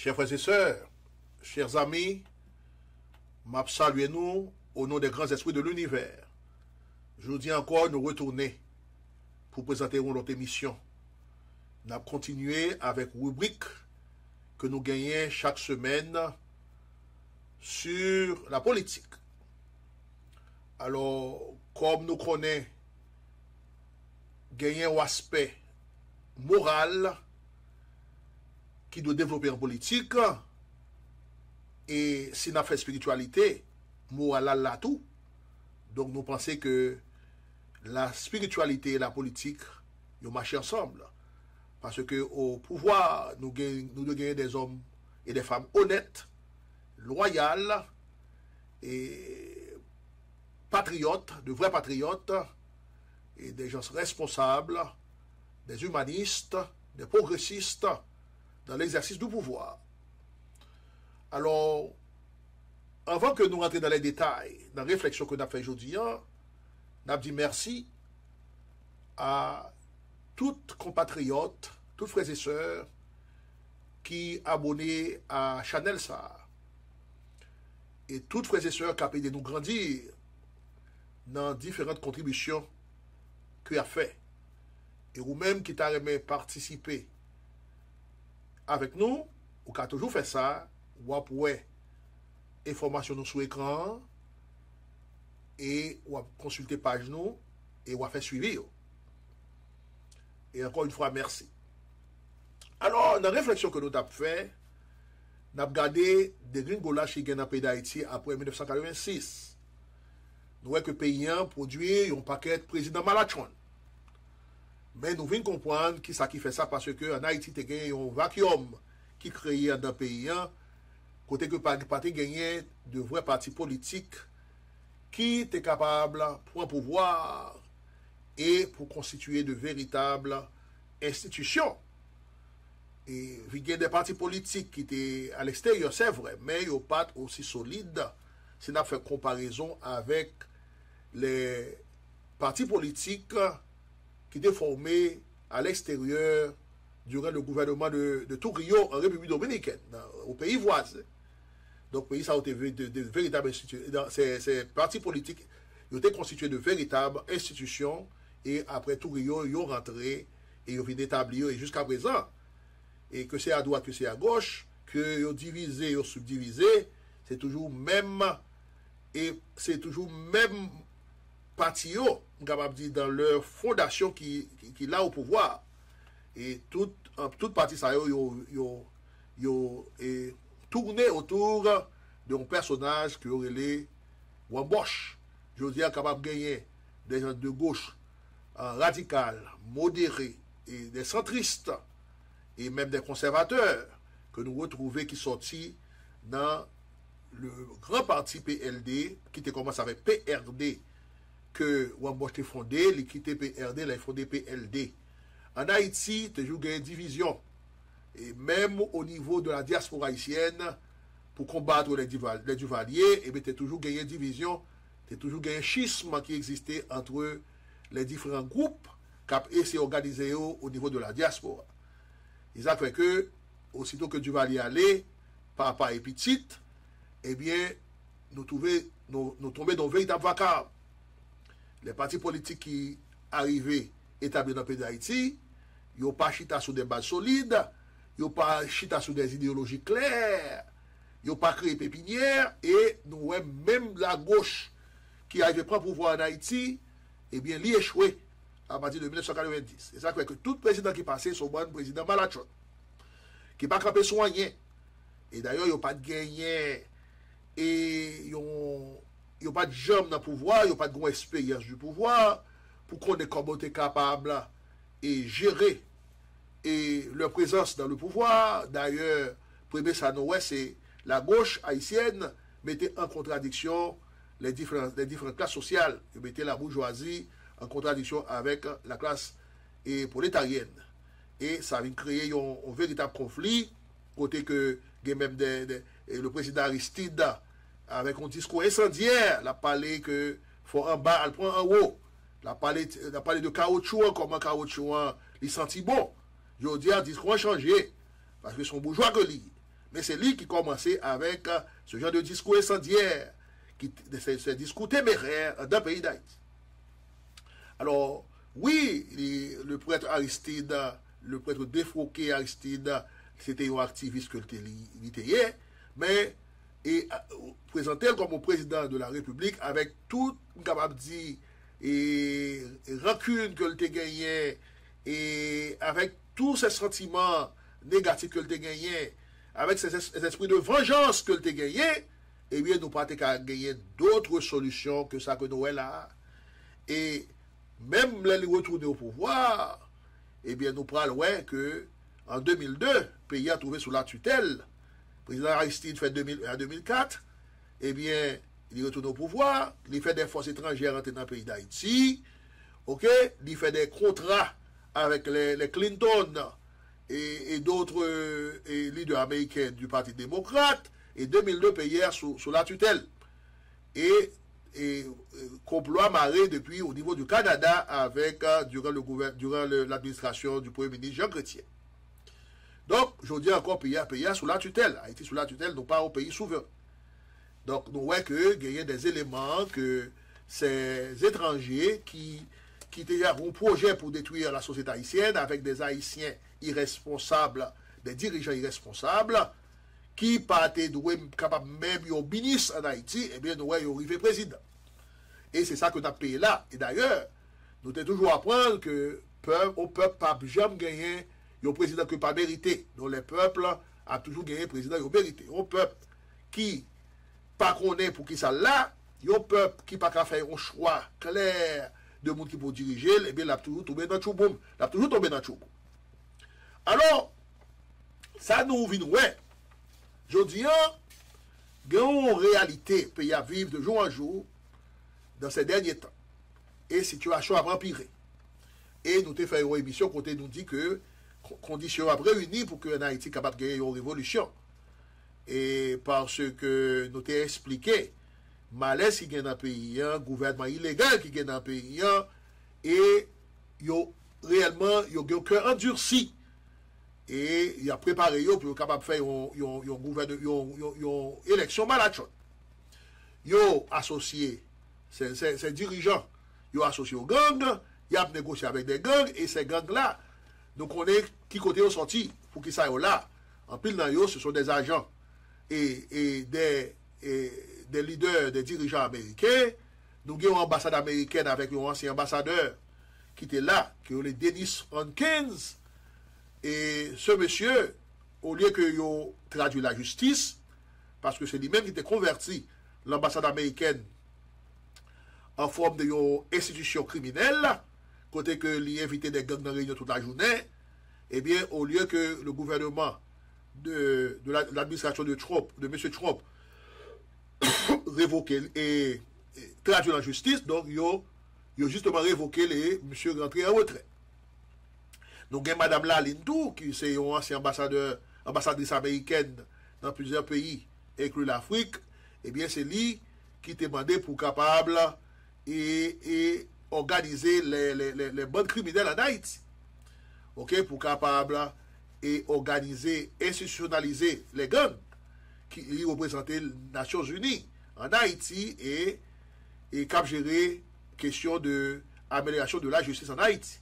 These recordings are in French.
Chers frères et sœurs, chers amis, m'a salué nous au nom des grands esprits de l'univers. Je vous dis encore, nous retourner pour présenter notre émission. Nous avons continué avec rubrique que nous gagnons chaque semaine sur la politique. Alors, comme nous connaissons, gagner un aspect moral qui doit développer en politique, et si nous avons fait spiritualité, moral là tout. Donc nous pensons que la spiritualité et la politique, ils marchent ensemble. Parce que au pouvoir, nous devons gagner des hommes et des femmes honnêtes, loyales et patriotes, de vrais patriotes, et des gens responsables, des humanistes, des progressistes dans l'exercice du pouvoir. Alors, avant que nous rentrions dans les détails, dans la réflexion que nous avons fait aujourd'hui, nous avons dit merci à toutes compatriotes, toutes frères et sœurs qui abonnés à Chanel ça. Et toutes frères et sœurs qui ont aidé nous grandir dans différentes contributions qu'il a fait. Et vous-même qui t'avez participer avec nous, ou qui a toujours fait ça, ou après information sur l'écran, et ou consulter page nous, et ou faire suivi. Et encore une fois, merci. Alors, dans la réflexion que nous avons fait, nous avons regardé des gringolages qui gagnent dans le pays d'Haïti après 1986. Nous voyons que le pays a produit un paquet de président Malachon. Mais nous venons comprendre qui ça qui fait ça parce qu'en Haïti, il y a un vacuum qui crée dans le pays, côté que pas gagné de vrais partis politiques qui étaient capables de prendre pouvoir et pour constituer de véritables institutions. Et il y a des partis politiques qui étaient à l'extérieur, c'est vrai, mais ils n'ont pas aussi solides si on a fait comparaison avec les partis politiques qui étaient formés à l'extérieur durant le gouvernement de Trujillo en République dominicaine, au pays voisin. Donc, le pays, ça a été de véritables institutions. Ces partis politiques ils ont été constitués de véritables institutions et après Trujillo, ils ont rentré et ils ont établi et jusqu'à présent. Et que c'est à droite, que c'est à gauche, que ils ont divisé, ils ont subdivisé, c'est toujours même et c'est toujours même parti, capable de dire, dans leur fondation qui là au pouvoir. Et toute partie ça yo tourné autour d'un personnage qui aurait les Wambosh. Je veux dire capable de gagner des gens de gauche radicales, modérés et des centristes et même des conservateurs que nous retrouvons qui sortis dans le grand parti PLD qui était commencé avec PRD que Wambosh a fondé, il a quitté PRD, il a fondé PLD. En Haïti, toujours il y a une division. Et même au niveau de la diaspora haïtienne, pour combattre les Duvaliers, et bien, il y a toujours gagné une division, il y a toujours gagné un schisme qui existait entre les différents groupes qui ont essayé d'organiser au niveau de la diaspora. Et ça fait que, aussitôt que Duvalier allait, papa et petite, eh bien, nous tombions dans un véritable vacarme. Les partis politiques qui arrivaient établis dans le pays d'Haïti, ils n'ont pas chita sur des bases solides, ils n'ont pas chita sur des idéologies claires, ils n'ont pas créé pépinière, et nous, même la gauche qui arrivait prendre pouvoir en Haïti, eh bien, l'y échoué à partir de 1990. Et ça fait que tout président qui passait, son bon président Malachon, qui n'a pas campé soigné, et d'ailleurs, ils n'ont pas de gagné, et ils n'ont pas de jambes dans le pouvoir, ils n'ont pas de grande expérience du pouvoir, pour qu'on ait comment être capable et gérer et leur présence dans le pouvoir. D'ailleurs, premier ça nous c'est la gauche haïtienne mettait en contradiction les différentes classes sociales, ils mettaient la bourgeoisie en contradiction avec la classe prolétarienne. Et ça a créé un véritable conflit, côté que même le président Aristide, avec un discours incendiaire, il a parlé que faut en bas, elle prend en haut. Il a parlé de caoutchouc, comment caoutchouc, il sentit bon. Je veux dire, discours a changé, parce que son bourgeois que lui. Mais c'est lui qui commençait avec ce genre de discours incendiaire, ce discours téméraire d'un pays d'Haïti. Alors, oui, le prêtre Aristide, le prêtre défroqué Aristide, c'était un activiste que il était, mais et présenté comme président de la République avec tout, capable de dire, et rancune que le gagné, et avec tous ces sentiments négatifs que le gagné, avec ces esprits de vengeance que le gagné, eh bien, nous pas gagner d'autres solutions que ça que Noël a. Et même les retourner au pouvoir, eh bien, nous parlons que en 2002, le pays a trouvé sous la tutelle. Le président Aristide fait en 2004, eh bien, il retourne au pouvoir, il fait des forces étrangères entrer dans le pays d'Haïti, ok, il fait des contrats avec les Clinton et d'autres leaders américains du Parti démocrate, et 2002 pays sous la tutelle. Et complot amarré depuis au niveau du Canada avec durant l'administration du Premier ministre Jean Chrétien. Donc, je dis encore, pays sous la tutelle. Haïti sous la tutelle, non pas au pays souverain. Donc, nous voyons qu'il y a des éléments que ces étrangers qui déjà ont un projet pour détruire la société haïtienne avec des Haïtiens irresponsables, des dirigeants irresponsables, qui pas été capable même de ministre en Haïti, eh bien, nous voyons arrivé président. Et c'est ça que nous avons payé là. Et d'ailleurs, nous devons toujours apprendre que au peuple pas jamais gagné un président que pas mérité. Donc, le peuple a toujours gagné un président qui a mérité. Un peuple qui pas connaît pour qui ça là, un peuple qui pas qu'à faire un choix clair de monde qui pour diriger, eh bien, il a toujours tombé dans le chouboum. Il a toujours tombé dans le chouboum. Alors, ça nous vient, ouais. Je dis, il y a une réalité pays à vivre de jour en jour dans ces derniers temps. Et situation a empiré. Et nous avons fait une émission côté nous dit que conditions a réunies pour que Haïti soit capable de gagner une révolution. Et parce que nous avons expliqué malaise qui gagne dans le pays, gouvernement illégal qui gagne dans le pays, et réellement, il y a un cœur endurci. Et il a préparé pour être capable de faire une élection malachon. Il a associé ces dirigeants, il a associé aux gangs, il a négocié avec des gangs, et ces gangs-là, nous connaissons qui côté ils sont sortis pour qu'ils soient là. En pile dans eux, ce sont des agents et des leaders, des dirigeants américains. Nous avons une ambassade américaine avec un ancien ambassadeur qui était là, qui est Dennis Hankins. Et ce monsieur, au lieu que il traduit la justice, parce que c'est lui-même qui était converti l'ambassade américaine en forme d'une institution criminelle, côté que l'y invité des gangs dans réunion toute la journée, eh bien, au lieu que le gouvernement de l'administration de Trump, de M. Trump, révoquer et traduire la justice, donc ils ont justement révoqué les monsieur rentré en retrait. Donc, il y a Mme Lalintou, qui est une ancienne ambassadrice américaine dans plusieurs pays, inclus l'Afrique. Eh bien, c'est lui qui était demandé pour capable et organiser les bandes criminelles en Haïti. OK, pour capable et organiser, institutionnaliser les gangs qui représentaient les Nations Unies en Haïti et cap gérer question de amélioration de la justice en Haïti.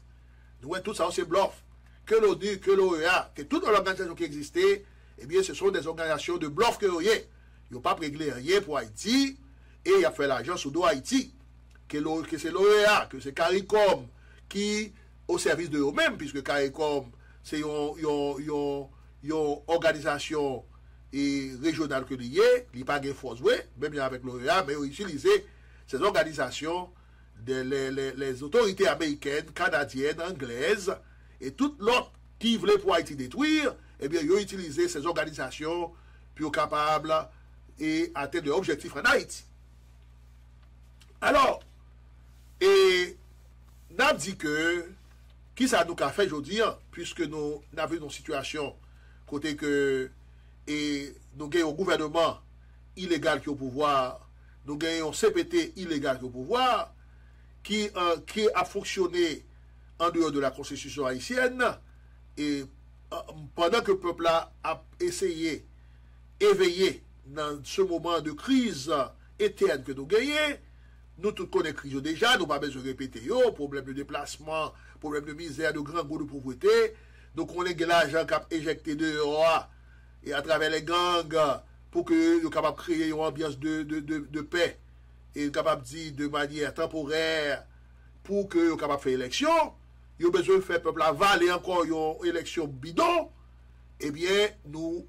Nous, tout ça, c'est bluff. Que l'ONU, que l'OEA, que toutes les organisations qui existaient, eh bien, ce sont des organisations de bluff que vous avez. Ils n'ont pas réglé rien pour Haïti et il a fait l'argent sous dos Haïti. Que c'est l'OEA, que c'est CARICOM qui, au service de eux-mêmes, puisque CARICOM, c'est une organisation régionale que liée, il n'y a pas de force, même avec l'OEA, mais ils utilisent ces organisations, les autorités américaines, canadiennes, anglaises, et toutes l'autre qui voulaient pour Haïti détruire, eh bien, ils ont utilisé ces organisations pour être capables et atteindre leurs objectifs en Haïti. Alors, et nous avons dit que, qui ça nous a fait aujourd'hui, puisque nous avons une situation côté que, et nous avons un gouvernement illégal qui est au pouvoir, nous avons un CPT illégal qui est au pouvoir, qui a fonctionné en dehors de la constitution haïtienne, et pendant que le peuple a essayé éveillé dans ce moment de crise éterne que nous gagnons. Nous tous connaissons la crise déjà, nous pas besoin de répéter, problème de déplacement, problème de misère, de grands goûts de pauvreté. Donc on est l'argent qui a éjecté dehors et à travers les gangs pour que nous capable de créer une ambiance de paix et capable de dire de manière temporaire pour que nous capable de faire élection. Ils ont besoin de faire peuple avaler encore une élection bidon. Eh bien, nous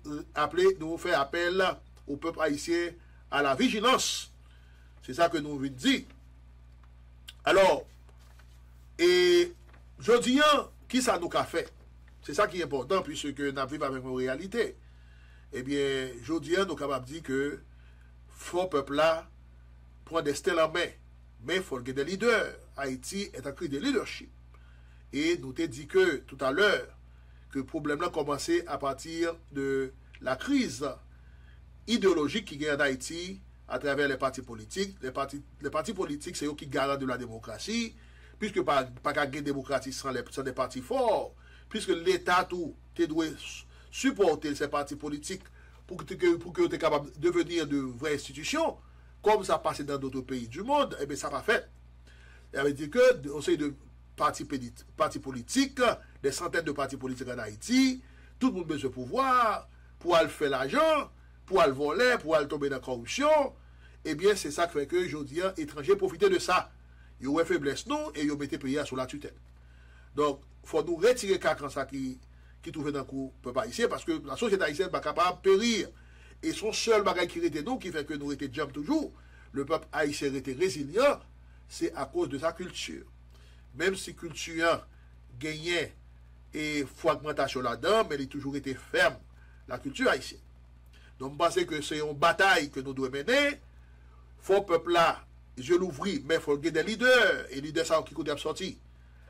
faisons appel au peuple haïtien à la vigilance. C'est ça que nous venons dire. Alors, et je dis, qui ça nous a fait? C'est ça qui est important, puisque nous vivons avec nos réalités. Eh bien, je dis, nous sommes capables de dire que faut peuple là prendre des stèles en main. Mais il faut qu'il y ait des leaders. Haïti est un cri de leadership. Et nous t'ai dit que tout à l'heure, que le problème là commencé à partir de la crise idéologique qui gagne en Haïti à travers les partis politiques. Les partis politiques, c'est eux qui garantent de la démocratie, puisque pas qu'à gagner démocratie sans des partis forts, puisque l'État tout doit supporter ces partis politiques pour que tu es capable de devenir de vraies institutions, comme ça passe dans d'autres pays du monde, et bien ça n'a pas fait. Ça veut dire que on sait de partis politiques, des centaines de partis politiques en Haïti, tout le monde a besoin de pouvoir, pour aller faire l'argent, pour aller voler, pour aller tomber dans la corruption. Eh bien, c'est ça qui fait que, je dis, étrangers profitent de ça. Ils ont faiblesse, nous, et ils ont mis le pays sous la tutelle. Donc, il faut nous retirer quand ça qui trouve dans le coup peuple haïtien, parce que la société haïtienne n'est pas capable de périr. Et son seul bagage qui était nous, qui fait que nous étions jump toujours, le peuple haïtien était résilient, c'est à cause de sa culture. Même si culture gagnait et fragmentation là-dedans, mais elle a toujours été ferme, la culture haïtienne. Donc, je pense que c'est une bataille que nous devons mener. Faut le peuple là, je l'ouvre, mais il faut qu'il y ait des leaders, et les leaders, ça qui coûte sortir.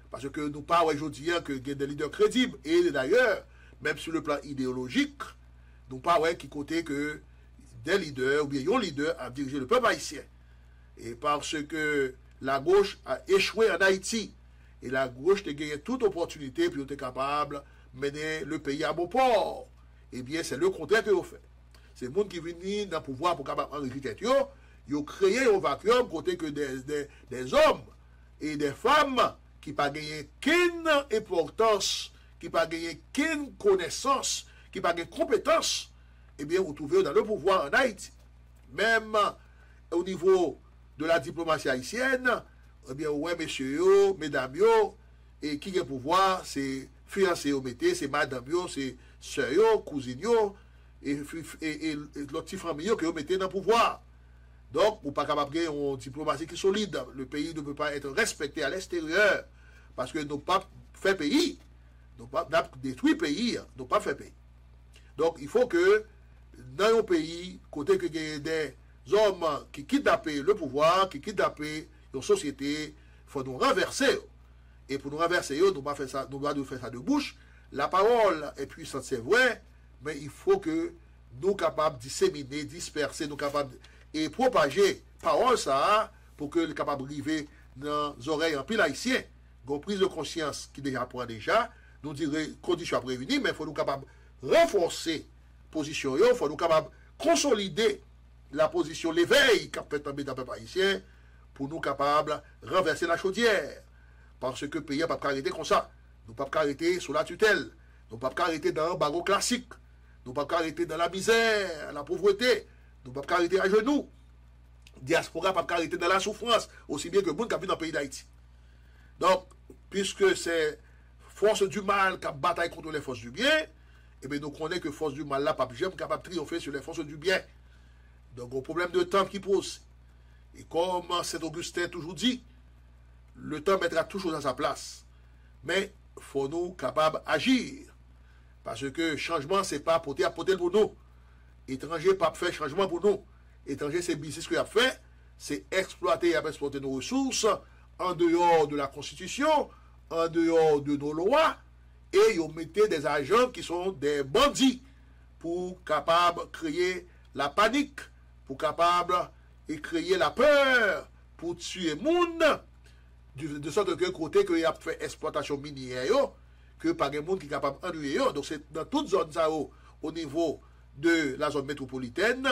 Parce que nous parlons aujourd'hui que il y a des leaders crédibles, et d'ailleurs, même sur le plan idéologique, nous parlons qui côté que des leaders, ou bien un leader a dirigé le peuple haïtien. Et parce que la gauche a échoué en Haïti, et la gauche a gagné toute opportunité, puis on est capable de mener le pays à bon port. Eh bien, c'est le contraire que vous faites. C'est le monde qui vient dans le pouvoir pour capable enrichir. Ils ont créé un vacuum côté que des hommes et des femmes qui n'ont pas gagné qu'une importance, qui n'ont pas gagné qu'une connaissance, qui n'ont pas gagné compétence, eh bien, vous trouvez dans le pouvoir en Haïti. Même au niveau de la diplomatie haïtienne, eh bien, ouais, messieurs, mesdames, et qui a le pouvoir, c'est fiancé au métier, c'est madame, c'est sœur, cousine, et l'autre petit famille que vous mettez dans le pouvoir. Donc, vous n'êtes pas capable de gagner une diplomatie qui est solide. Le pays ne peut pas être respecté à l'extérieur parce que nous pas fait pays. Nous pas détruit pays, nous pas fait pays. Donc, il faut que dans un pays, côté que il y ait des hommes qui kidnappent le pouvoir, qui kidnappent une société, il faut nous renverser. Et pour nous renverser, nous doit faire ça de bouche. La parole est puissante, c'est vrai, mais il faut que nous soyons capables de disséminer, disperser, nous capables et propager parole ça pour que les capables arriver dans les oreilles en pile haïtien. Une prise de conscience qui déjà prend déjà, nous dirait conditions à prévenir, mais il faut nous capables renforcer position, il faut nous capables consolider la position, l'éveil qu'a fait tomber dans le peuple haïtien pour nous capables renverser la chaudière. Parce que le pays n'a pas arrêter comme ça. Nous ne pouvons pas arrêter sous la tutelle. Nous ne pouvons pas arrêter dans un barreau classique. Nous ne pouvons pas arrêter dans la misère, la pauvreté. Nous ne pouvons pas arrêter à genoux. Diaspora ne peut pas arrêter dans la souffrance, aussi bien que le monde qui vit dans le pays d'Haïti. Donc, puisque c'est force du mal qui bataille contre les forces du bien, eh bien, nous connaissons que force du mal là, pas jamais capable de triompher sur les forces du bien. Donc, un problème de temps qui pose. Et comme Saint Augustin toujours dit, le temps mettra toujours à sa place. Mais il faut nous capables d'agir. Parce que changement, ce n'est pas apporter pour nous. Étranger pas faire changement pour nous. Étranger, c'est business qu'il a fait, c'est exploiter et exporter nos ressources en dehors de la Constitution, en dehors de nos lois, et ils mettent des agents qui sont des bandits pour capables de créer la panique, pour capables de créer la peur, pour tuer le monde, de sorte que côté qu'il a fait exploitation minière, que par un monde qui est capable d'ennuyer. Donc c'est dans toute zone ça au niveau de la zone métropolitaine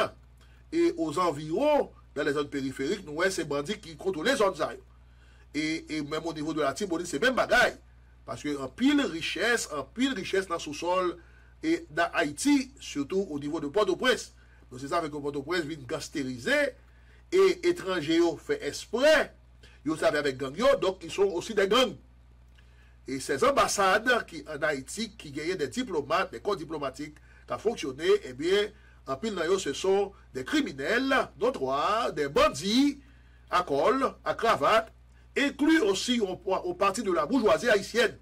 et aux environs, dans les zones périphériques, nous voyons ces bandits qui contrôlent les zones. Et même au niveau de la Tibonite, c'est même bagaille. Parce que en pile richesse dans le sous-sol et dans Haïti, surtout au niveau de Port-au-Prince. Donc c'est ça que Port-au-Prince vient gangstériser et étrangers fait exprès. Ils savent avec gang, donc ils sont aussi des gangs. Et ces ambassades qui en Haïti, qui gagnent des diplomates, des corps diplomatiques, qui ont fonctionné, eh bien, en pile dans ce sont des criminels, notoires, des bandits, à col, à cravate, inclus aussi au parti de la bourgeoisie haïtienne.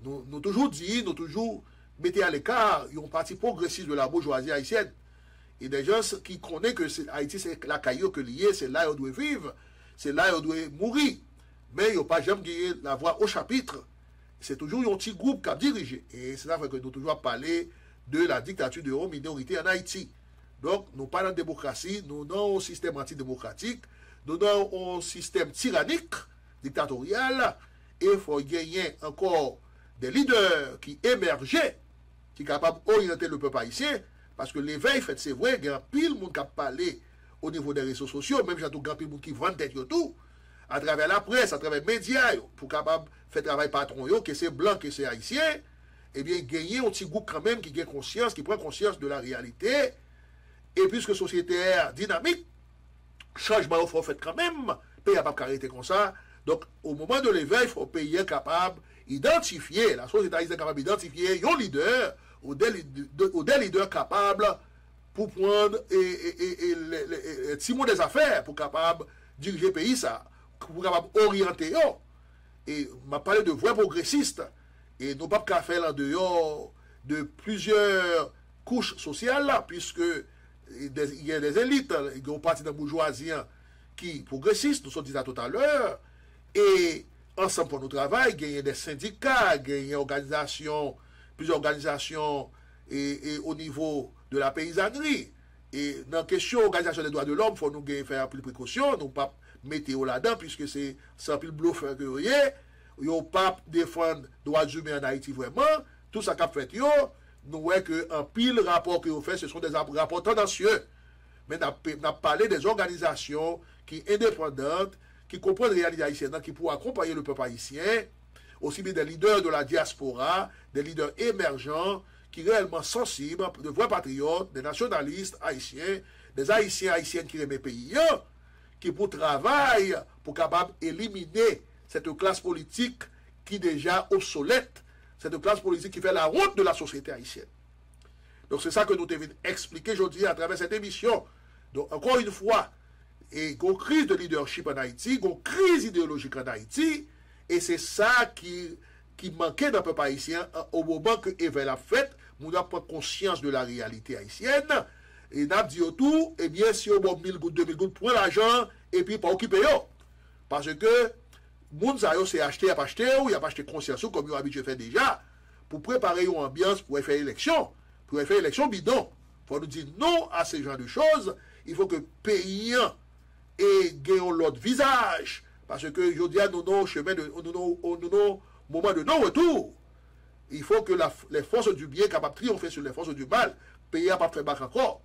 Nous toujours dit, nous toujours mettez à l'écart, ils ont parti progressiste de la bourgeoisie haïtienne. Et des gens qui connaissent que Haïti, c'est la caillou que lié, c'est là où on doit vivre, c'est là où on doit mourir. Mais ils n'ont pas jamais gagné la voix au chapitre. C'est toujours un petit groupe qui a dirigé. Et c'est là que nous toujours parler de la dictature de la minorité en Haïti. Donc, nous parlons de démocratie, nous avons un système antidémocratique, nous avons un système tyrannique, dictatorial, et il faut gagner encore des leaders qui émergeaient, qui sont capables d'orienter le peuple haïtien, parce que l'éveil, fait, c'est vrai, il y a pile de monde qui a parlé au niveau des réseaux sociaux, même j'ai tout grand pile de monde qui vend tête tout, à travers la presse, à travers les médias, pour capable faire travail patron, que c'est blanc, que c'est haïtien, eh bien, gagner un petit groupe quand même qui gagne conscience, qui prend conscience de la réalité, et puisque la société est dynamique, changement il faut faire quand même, pays n'a pas arrêter comme ça. Donc, au moment de l'éveil, il faut payer capable d'identifier, la société haïtienne capable d'identifier un leader, ou des leaders capables pour prendre et timon des affaires, pour capable diriger le pays, ça, pour capable orienter. Et m'a parlé de vrais progressistes, et nous pas qu'à faire en dehors de plusieurs couches sociales, là, puisque il y a des élites, il y a une partie de la bourgeoisie qui progressistes, nous sommes dit ça tout à l'heure, et ensemble pour nous travail, il y a des syndicats, il y a plusieurs organisations et au niveau de la paysannerie. Et dans la question de l'organisation des droits de l'homme, il faut nous faire plus de précautions, nous pas mettre là-dedans, puisque c'est sans pile bluffeur que vous voyez, il n'y a pas défendre les droits humains en Haïti vraiment, tout ça qu'a fait, nous voyons qu'un pile rapport que vous faites, ce sont des rapports tendancieux. Mais nous avons parlé des organisations qui sont indépendantes, qui comprennent la réalité haïtienne, qui pourraient accompagner le peuple haïtien, aussi bien des leaders de la diaspora, des leaders émergents, qui sont réellement sensibles, de vrais patriotes, des nationalistes haïtiens, des haïtiennes qui aiment le pays, qui pour travailler, pour capable d'éliminer cette classe politique qui est déjà obsolète, cette classe politique qui fait la honte de la société haïtienne. Donc c'est ça que nous devons expliquer aujourd'hui à travers cette émission. Donc encore une fois, il y a une crise de leadership en Haïti, une crise idéologique en Haïti, et c'est ça qui manquait dans le peuple haïtien au moment que l'éveil a fait, nous n'avons pas conscience de la réalité haïtienne, et nous avons dit tout, eh bien si on a 1000 gouttes, 2000 gouttes, prenez l'argent, et puis pas occuper yo. Parce que moun sa yo c'est acheter, ou il n'y a pas acheté conscience, comme ils ont habitué de faire déjà, pour préparer une ambiance pour faire élection. Pour faire élection bidon. Il faut nous dire non à ce genre de choses. Il faut que pays et gagnons l'autre visage. Parce que je dis à nous, chemin de nous, moment de non-retour. Il faut que les forces du bien capables de triompher sur les forces du mal. Pays n'a pas fait bac encore.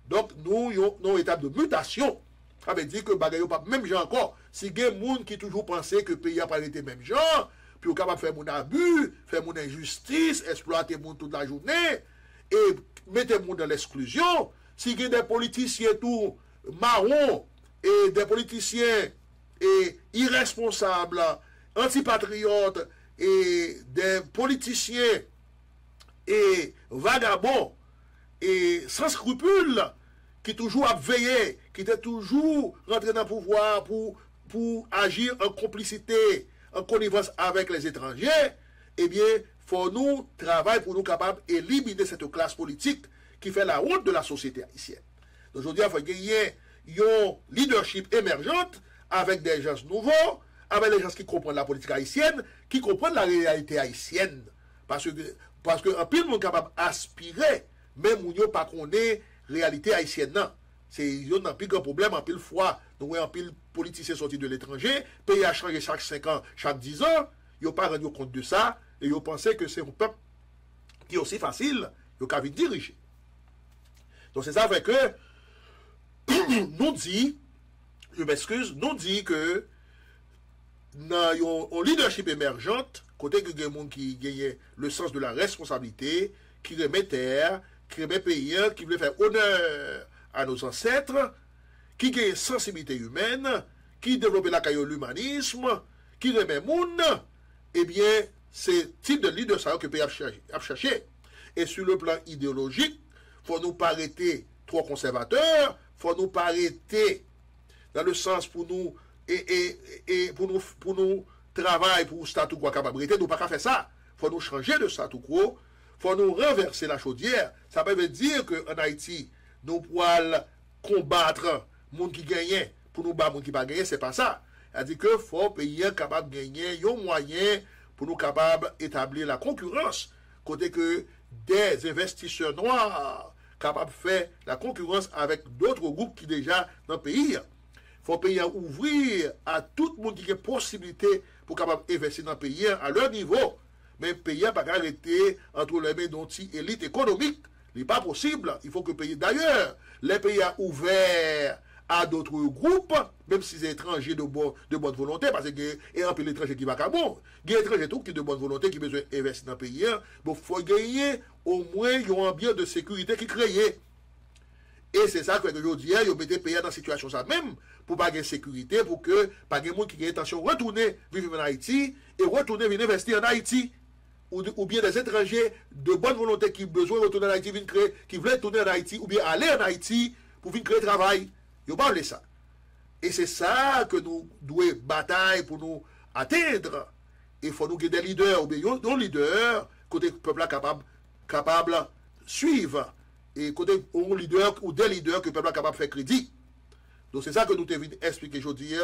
Donc, nous avons une étape de mutation. Ça veut dire que bagaille pas même genre encore. Si il y a des gens qui toujours pensaient que le pays n'a pas été même genre, puis on est capable de faire mon abus, faire mon injustice, exploiter mon toute la journée, et mettre le monde dans l'exclusion. Si il y a des politiciens tout marrons, et des politiciens irresponsables, antipatriotes, et des politiciens et vagabonds, et sans scrupules, qui toujours a veillé, qui était toujours rentré dans le pouvoir pour agir en complicité, en connivence avec les étrangers, eh bien, faut nous travailler pour nous capables d'éliminer cette classe politique qui fait la honte de la société haïtienne. Donc, aujourd'hui, il faut gagner un leadership émergente avec des gens nouveaux, avec les gens qui comprennent la politique haïtienne, qui comprennent la réalité haïtienne. Parce que un pile monde capable d'aspirer, même où pas qu'on est réalité haïtienne, non. C'est un pile grand problème, en pile fois, nous avons un pile politiciens sortis de l'étranger, pays a changé chaque 5 ans, chaque 10 ans, ils n'ont pas rendu compte de ça, et ils ont pensé que c'est un peuple qui est aussi facile, ils ont qu'à diriger. Donc c'est ça fait que nous dit, je m'excuse, nous dit que dans un leadership émergente, côté que il y a des gens qui gagnent le sens de la responsabilité, qui remet terre, qui remet pays, qui veut faire honneur à nos ancêtres, qui gagne sensibilité humaine, qui développe la caillou l'humanisme, qui remet monde, eh bien, c'est type de leader que le pays a cherché. Et sur le plan idéologique, il faut nous pas arrêter trop conservateurs, il faut nous pas arrêter dans le sens pour nous et pour nous travailler pour statu quo capable nous pas faire ça. Il faut nous changer de statu quo, il faut nous renverser la chaudière. Ça veut dire qu'en Haïti, nous pouvons combattre les gens qui gagnent pour nous battre les gens qui ne gagnent pas, c'est pas ça. C'est-à-dire qu'il faut payer capable de gagner un moyen pour nous capables d'établir la concurrence, côté que des investisseurs noirs capables de faire la concurrence avec d'autres groupes qui déjà dans le pays. Il faut payer ouvrir à tout le monde qui a possibilité pour capable investir dans le pays à leur niveau. Mais le pays n'a pas arrêté entre les mains d'une élite économique. Ce n'est pas possible. Il faut que le pays, d'ailleurs, les pays a ouvert à d'autres groupes, même si c'est étrangers de bonne volonté, parce que et un peu l'étranger qui va à bon. Il y a des étrangers qui de bonne volonté, qui ont besoin d'investir dans le pays. Il faut gagner au moins un ambiance de sécurité qui crée. Et c'est ça que aujourd'hui, ils mettent le pays dans une situation ça même, pour pas gagner sécurité, pour que pas de gens qui aient intention de retourner vivre en Haïti et retourner venir investir en Haïti. Ou bien des étrangers de bonne volonté qui ont besoin de retourner en Haïti, qui veulent retourner en Haïti, ou bien aller en Haïti pour venir créer travail. Ils parlent ça. Et c'est ça que nous devons batailler pour nous atteindre. Il faut nous guider des leaders, ou bien nos leaders, côté le peuple capable de suivre. Et côté un leader ou des leaders que le peuple est capable de faire crédit. Donc c'est ça que nous devons expliquer aujourd'hui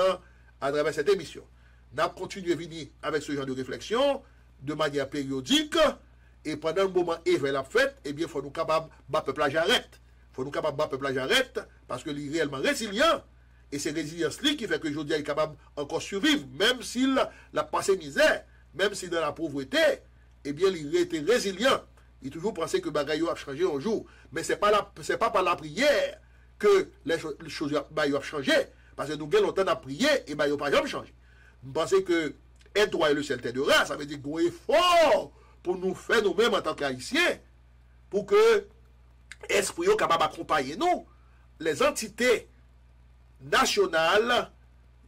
à travers cette émission. Nous avons continué à venir avec ce genre de réflexion de manière périodique. Et pendant le moment éveil la fête, eh bien, il faut nous capables de peuple à j'arrête. Il faut nous capables de peuple à j'arrête parce que est réellement résilient. Et c'est résilience qui fait que aujourd'hui il est capable encore survivre, même s'il a passé misère, même s'il est dans la pauvreté, eh bien, il était résilient. Il toujours pensé que bagaille a changé un jour. Mais ce n'est pas par la prière que les choses ont changé. Parce que nous avons longtemps à prier et ils n'ont pas jamais changé. Nous pensons que être droit et le ciel t'aidera, ça veut dire qu'on est fort pour nous faire nous-mêmes en tant qu'Haïtiens, pour que l'esprit soit capable d'accompagner nous, les entités nationales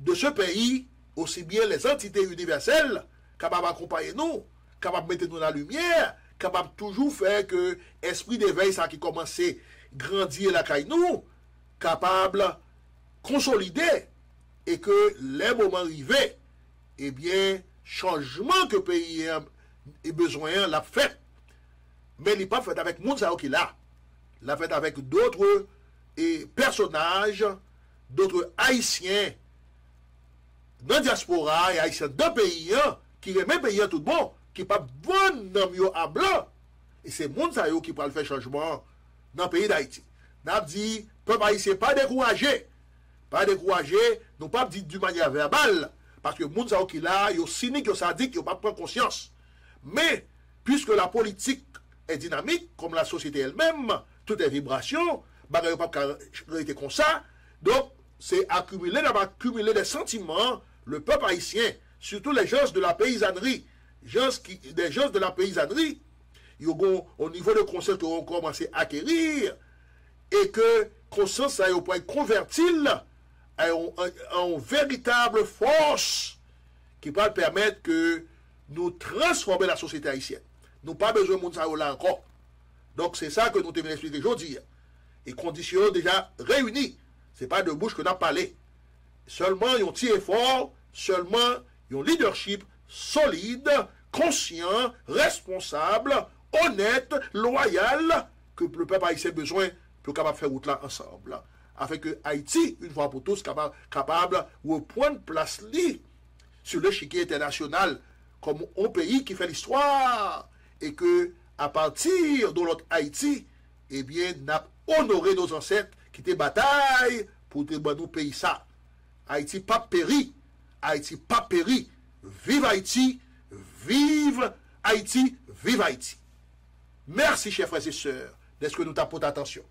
de ce pays, aussi bien les entités universelles, capables d'accompagner nous, capables de mettre nous dans la lumière, capable toujours faire que l'esprit d'éveil, ça qui commençait à grandir la caille nous, capable de consolider et que les moments arrivés, eh bien, changement que le pays a besoin, l'a fait. Mais il n'est pas fait avec Mounzao qui l'a. L'a fait avec d'autres personnages, d'autres haïtiens dans la diaspora et haïtiens d'un pays qui remet pays tout bon, qui pas bon dans mieux à blanc. Et c'est Mounzao qui peut faire changement dans le pays d'Haïti. N'a dit, peuple haïtien, pas décourager. Pas décourager, nous pas dire d'une manière verbale. Parce que les gens qui là, ils sont cyniques, ils sont sadiques, ils n'ont pas pris conscience. Mais, puisque la politique est dynamique, comme la société elle-même, toutes les vibrations, bah, il n'y a pas été comme ça. Donc, c'est accumuler des sentiments, le peuple haïtien, surtout les gens de la paysannerie, des gens de la paysannerie, ils ont, au niveau de conscience, qu'ils ont commencé à acquérir, et que conscience, ça peut être converti en véritable force qui va permettre que nous transformer la société haïtienne. Nous n'avons pas besoin de monde là encore. Donc c'est ça que nous devons expliquer aujourd'hui. Et conditions déjà réunies. Ce n'est pas de bouche que nous avons parlé. Seulement, il y a un petit effort, seulement, il y a un leadership solide, conscient, responsable, honnête, loyal, que le peuple haïtien a besoin pour capable faire route là ensemble. Afin que Haïti, une fois pour tous, capable de prendre place sur l'échiquier international comme un pays qui fait l'histoire et que à partir de notre Haïti, eh bien, n'a honoré nos ancêtres qui étaient bataille pour nous pays ça. Haïti pas péri, Haïti pas péri. Vive Haïti, vive Haïti, vive Haïti. Merci, chers frères et sœurs, d'être que nous t'apportons attention.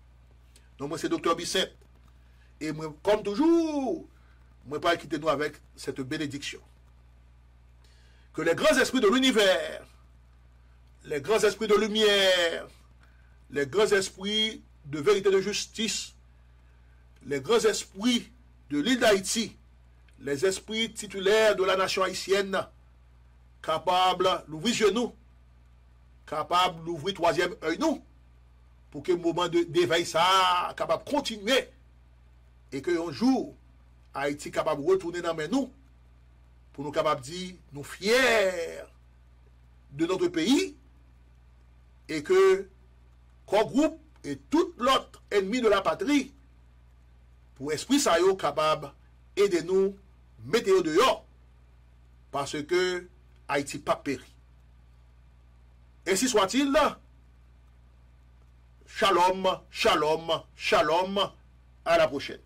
Donc, moi, c'est Dr. Bissette. Et moi, comme toujours, moi, pas quitter nous avec cette bénédiction. Que les grands esprits de l'univers, les grands esprits de lumière, les grands esprits de vérité et de justice, les grands esprits de l'île d'Haïti, les esprits titulaires de la nation haïtienne, capables d'ouvrir genou, capables d'ouvrir troisième œil nous, pour que le moment d'éveil ça capable de continuer et que un jour Haïti capable de retourner dans nous pour nous capables de dire nous fiers de notre pays et que qu'on groupe et tout l'autre ennemi de la patrie pour esprit ça yo capable aider nous mettre dehors parce que Haïti pas péri. Ainsi soit-il. Shalom, shalom, shalom. À la prochaine.